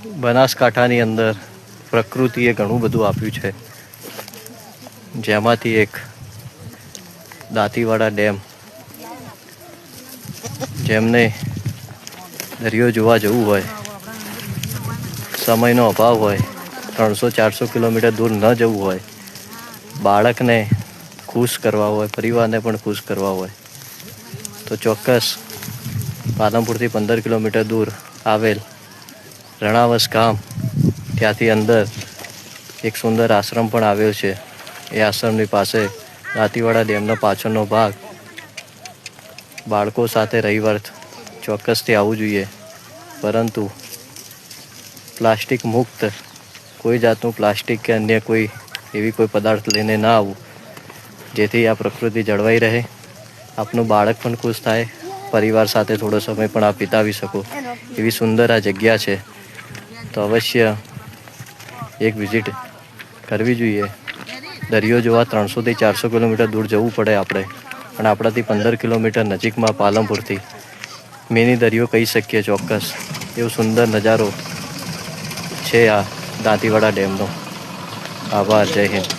બનાસકાંઠાની અંદર પ્રકૃતિએ ઘણું બધું આપ્યું છે, જેમાંથી એક દાંતીવાડા ડેમ. જેમને દરિયો જોવા જવું હોય, સમયનો અભાવ હોય, 300-400 કિલોમીટર દૂર ન જવું હોય, બાળકને ખુશ કરવા હોય, પરિવારને પણ ખુશ કરવા હોય, તો ચોક્કસ પાલનપુરથી 15 કિલોમીટર દૂર આવેલ રણાવસ ગામ, ત્યાંથી અંદર એક સુંદર આશ્રમ પણ આવેલ છે. એ આશ્રમની પાસે દાંતીવાડા ડેમનો પાછળનો ભાગ. બાળકો સાથે રવિવાર ચોક્કસથી આવવું જોઈએ, પરંતુ પ્લાસ્ટિક મુક્ત, કોઈ જાતનું પ્લાસ્ટિક કે અન્ય કોઈ એવી કોઈ પદાર્થ લઈને ના આવવું, જેથી આ પ્રકૃતિ જળવાઈ રહે, આપનું બાળક પણ ખુશ થાય, પરિવાર સાથે થોડો સમય પણ આપ વિતાવી શકો એવી સુંદર આ જગ્યા છે. તો અવશ્ય એક વિઝિટ કરવી જોઈએ. દરિયો જોવા 300-400 કિલોમીટર દૂર જવું પડે આપણે, પણ આપણાથી 15 કિલોમીટર નજીકમાં પાલનપુરથી મિની દરિયો કહી શકીએ ચોક્કસ. એવો સુંદર નજારો છે આ દાંતીવાડા ડેમનો. આભાર. જય હિન્દ.